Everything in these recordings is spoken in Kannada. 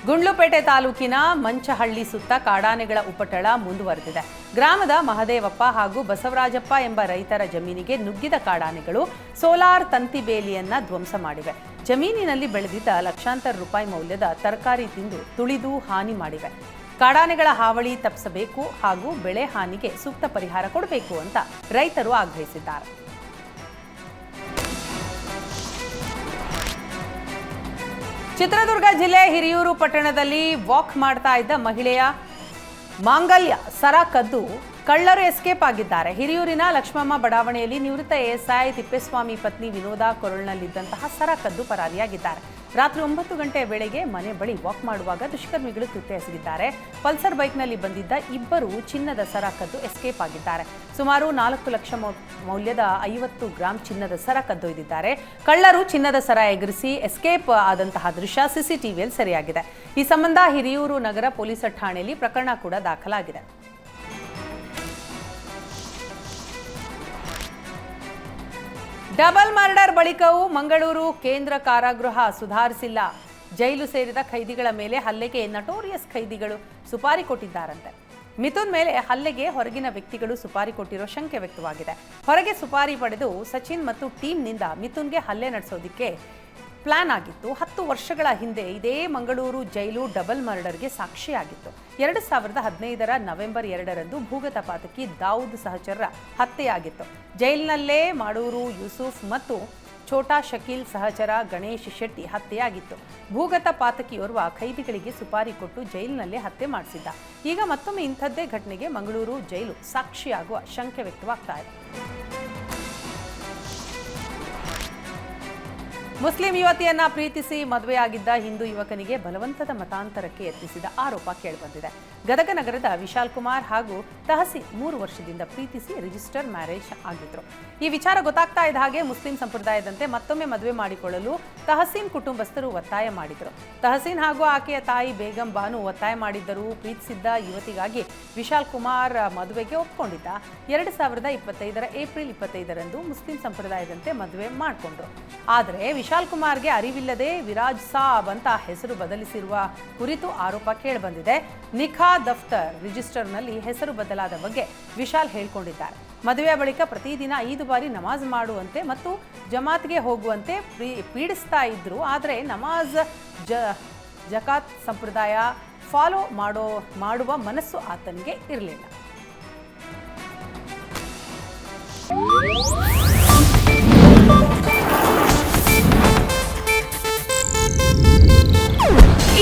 ಗುಂಡ್ಲುಪೇಟೆ ತಾಲೂಕಿನ ಮಂಚಹಳ್ಳಿ ಸುತ್ತ ಕಾಡಾನೆಗಳ ಉಪಟಳ ಮುಂದುವರೆದಿದೆ. ಗ್ರಾಮದ ಮಹದೇವಪ್ಪ ಹಾಗೂ ಬಸವರಾಜಪ್ಪ ಎಂಬ ರೈತರ ಜಮೀನಿಗೆ ನುಗ್ಗಿದ ಕಾಡಾನೆಗಳು ಸೋಲಾರ್ ತಂತಿ ಬೇಲಿಯನ್ನ ಧ್ವಂಸ ಮಾಡಿವೆ. ಜಮೀನಿನಲ್ಲಿ ಬೆಳೆದಿದ್ದ ಲಕ್ಷಾಂತರ ರೂಪಾಯಿ ಮೌಲ್ಯದ ತರಕಾರಿ ತಿಂದು ತುಳಿದು ಹಾನಿ ಮಾಡಿವೆ. ಕಾಡಾನೆಗಳ ಹಾವಳಿ ತಪ್ಪಿಸಬೇಕು ಹಾಗೂ ಬೆಳೆ ಹಾನಿಗೆ ಸೂಕ್ತ ಪರಿಹಾರ ಕೊಡಬೇಕು ಅಂತ ರೈತರು ಆಗ್ರಹಿಸಿದ್ದಾರೆ. ಚಿತ್ರದುರ್ಗ ಜಿಲ್ಲೆ ಹಿರಿಯೂರು ಪಟ್ಟಣದಲ್ಲಿ ವಾಕ್ ಮಾಡ್ತಾ ಇದ್ದ ಮಹಿಳೆಯ ಮಾಂಗಲ್ಯ ಸರ ಕದ್ದು ಕಳ್ಳರು ಎಸ್ಕೇಪ್ ಆಗಿದ್ದಾರೆ. ಹಿರಿಯೂರಿನ ಲಕ್ಷ್ಮಮ್ಮ ಬಡಾವಣೆಯಲ್ಲಿ ನಿವೃತ್ತ ಎಎಸ್ಐ ತಿಪ್ಪೇಸ್ವಾಮಿ ಪತ್ನಿ ವಿನೋದ ಕೊರಳ್ನಲ್ಲಿದ್ದಂತಹ ಸರ ಕದ್ದು ಪರಾರಿಯಾಗಿದ್ದಾರೆ. ರಾತ್ರಿ 9 ಗಂಟೆ ವೇಳೆಗೆ ಮನೆ ಬಳಿ ವಾಕ್ ಮಾಡುವಾಗ ದುಷ್ಕರ್ಮಿಗಳು ಕೃತ್ಯ ಎಸಗಿದ್ದಾರೆ. ಪಲ್ಸರ್ ಬೈಕ್ನಲ್ಲಿ ಬಂದಿದ್ದ ಇಬ್ಬರು ಚಿನ್ನದ ಸರ ಕದ್ದು ಎಸ್ಕೇಪ್ ಆಗಿದ್ದಾರೆ. ಸುಮಾರು 4 ಲಕ್ಷ ಮೌಲ್ಯದ 50 ಗ್ರಾಂ ಚಿನ್ನದ ಸರ ಕದ್ದೊಯ್ದಿದ್ದಾರೆ. ಕಳ್ಳರು ಚಿನ್ನದ ಸರ ಎಗರಿಸಿ ಎಸ್ಕೇಪ್ ಆದಂತಹ ದೃಶ್ಯ ಸಿಸಿಟಿವಿಯಲ್ಲಿ ಸೆರೆಯಾಗಿದೆ. ಈ ಸಂಬಂಧ ಹಿರಿಯೂರು ನಗರ ಪೊಲೀಸ್ ಠಾಣೆಯಲ್ಲಿ ಪ್ರಕರಣ ಕೂಡ ದಾಖಲಾಗಿದೆ. ಡಬಲ್ ಮರ್ಡರ್ ಬಳಿಕವೂ ಮಂಗಳೂರು ಕೇಂದ್ರ ಕಾರಾಗೃಹ ಸುಧಾರಿಸಿಲ್ಲ. ಜೈಲು ಸೇರಿದ ಖೈದಿಗಳ ಮೇಲೆ ಹಲ್ಲೆಗೆ ನಟೋರಿಯಸ್ ಖೈದಿಗಳು ಸುಪಾರಿ ಕೊಟ್ಟಿದ್ದಾರಂತೆ. ಮಿಥುನ್ ಮೇಲೆ ಹಲ್ಲೆಗೆ ಹೊರಗಿನ ವ್ಯಕ್ತಿಗಳು ಸುಪಾರಿ ಕೊಟ್ಟಿರೋ ಶಂಕೆ ವ್ಯಕ್ತವಾಗಿದೆ. ಹೊರಗೆ ಸುಪಾರಿ ಪಡೆದು ಸಚಿನ್ ಮತ್ತು ಟೀಮ್ನಿಂದ ಮಿಥುನ್ಗೆ ಹಲ್ಲೆ ನಡೆಸೋದಕ್ಕೆ ಪ್ಲಾನ್ ಆಗಿತ್ತು. 10 ವರ್ಷಗಳ ಹಿಂದೆ ಇದೇ ಮಂಗಳೂರು ಜೈಲು ಡಬಲ್ ಮರ್ಡರ್ಗೆ ಸಾಕ್ಷಿಯಾಗಿತ್ತು. 2015ರ ನವೆಂಬರ್ 2ರಂದು ಭೂಗತ ಪಾತಕಿ ದಾವೂದ್ ಸಹಚರರ ಹತ್ಯೆಯಾಗಿತ್ತು. ಜೈಲಿನಲ್ಲೇ ಮಾಡೂರು ಯೂಸುಫ್ ಮತ್ತು ಛೋಟಾ ಶಕೀಲ್ ಸಹಚರ ಗಣೇಶ್ ಶೆಟ್ಟಿ ಹತ್ಯೆಯಾಗಿತ್ತು. ಭೂಗತ ಪಾತಕಿಯೋರ್ವ ಖೈದಿಗಳಿಗೆ ಸುಪಾರಿ ಕೊಟ್ಟು ಜೈಲಿನಲ್ಲೇ ಹತ್ಯೆ ಮಾಡಿಸಿದ್ದ. ಈಗ ಮತ್ತೊಮ್ಮೆ ಇಂಥದ್ದೇ ಘಟನೆಗೆ ಮಂಗಳೂರು ಜೈಲು ಸಾಕ್ಷಿಯಾಗುವ ಶಂಕೆ ವ್ಯಕ್ತವಾಗ್ತಾ ಇದೆ. ಮುಸ್ಲಿಂ ಯುವತಿಯನ್ನ ಪ್ರೀತಿಸಿ ಮದುವೆಯಾಗಿದ್ದ ಹಿಂದೂ ಯುವಕನಿಗೆ ಬಲವಂತದ ಮತಾಂತರಕ್ಕೆ ಯತ್ನಿಸಿದ ಆರೋಪ ಕೇಳಿಬಂದಿದೆ. ಗದಗ ನಗರದ ವಿಶಾಲ್ ಕುಮಾರ್ ಹಾಗೂ ತಹಸೀನ್ 3 ವರ್ಷದಿಂದ ಪ್ರೀತಿಸಿ ರಿಜಿಸ್ಟರ್ ಮ್ಯಾರೇಜ್ ಆಗಿದ್ರು. ಈ ವಿಚಾರ ಗೊತ್ತಾಗ್ತಾ ಇದ್ದ ಹಾಗೆ ಮುಸ್ಲಿಂ ಸಂಪ್ರದಾಯದಂತೆ ಮತ್ತೊಮ್ಮೆ ಮದುವೆ ಮಾಡಿಕೊಳ್ಳಲು ತಹಸೀನ್ ಕುಟುಂಬಸ್ಥರು ಒತ್ತಾಯ ಮಾಡಿದ್ರು. ತಹಸೀನ್ ಹಾಗೂ ಆಕೆಯ ತಾಯಿ ಬೇಗಂ ಬಾನು ಒತ್ತಾಯ ಮಾಡಿದ್ದರು. ಪ್ರೀತಿಸಿದ್ದ ಯುವತಿಗಾಗಿ ವಿಶಾಲ್ ಕುಮಾರ್ ಮದುವೆಗೆ ಒಪ್ಪಿಕೊಂಡಿದ್ದ. 2025ರ ಏಪ್ರಿಲ್ 25ರಂದು ಮುಸ್ಲಿಂ ಸಂಪ್ರದಾಯದಂತೆ ಮದುವೆ ಮಾಡಿಕೊಂಡ್ರು. ಆದರೆ ವಿಶಾಲ್ ಕುಮಾರ್ಗೆ ಅರಿವಿಲ್ಲದೆ ವಿರಾಜ್ ಸಾಬ್ ಅಂತ ಹೆಸರು ಬದಲಿಸಿರುವ ಕುರಿತು ಆರೋಪ ಕೇಳಿಬಂದಿದೆ. ನಿಖಾ ದಫ್ತರ್ ರಿಜಿಸ್ಟರ್ನಲ್ಲಿ ಹೆಸರು ಬದಲಾದ ಬಗ್ಗೆ ವಿಶಾಲ್ ಹೇಳಿಕೊಂಡಿದ್ದಾರೆ. ಮದುವೆಯ ಬಳಿಕ ಪ್ರತಿದಿನ 5 ಬಾರಿ ನಮಾಜ್ ಮಾಡುವಂತೆ ಮತ್ತು ಜಮಾತ್ಗೆ ಹೋಗುವಂತೆ ಪೀಡಿಸ್ತಾ ಇದ್ರು. ಆದರೆ ನಮಾಜ್ ಜಕಾತ್ ಸಂಪ್ರದಾಯ ಫಾಲೋ ಮಾಡುವ ಮನಸ್ಸು ಆತನಿಗೆ ಇರಲಿಲ್ಲ.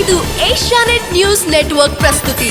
ಇದು ಏಷ್ಯಾನೆಟ್ ನ್ಯೂಸ್ ನೆಟ್ವರ್ಕ್ ಪ್ರಸ್ತುತಿ.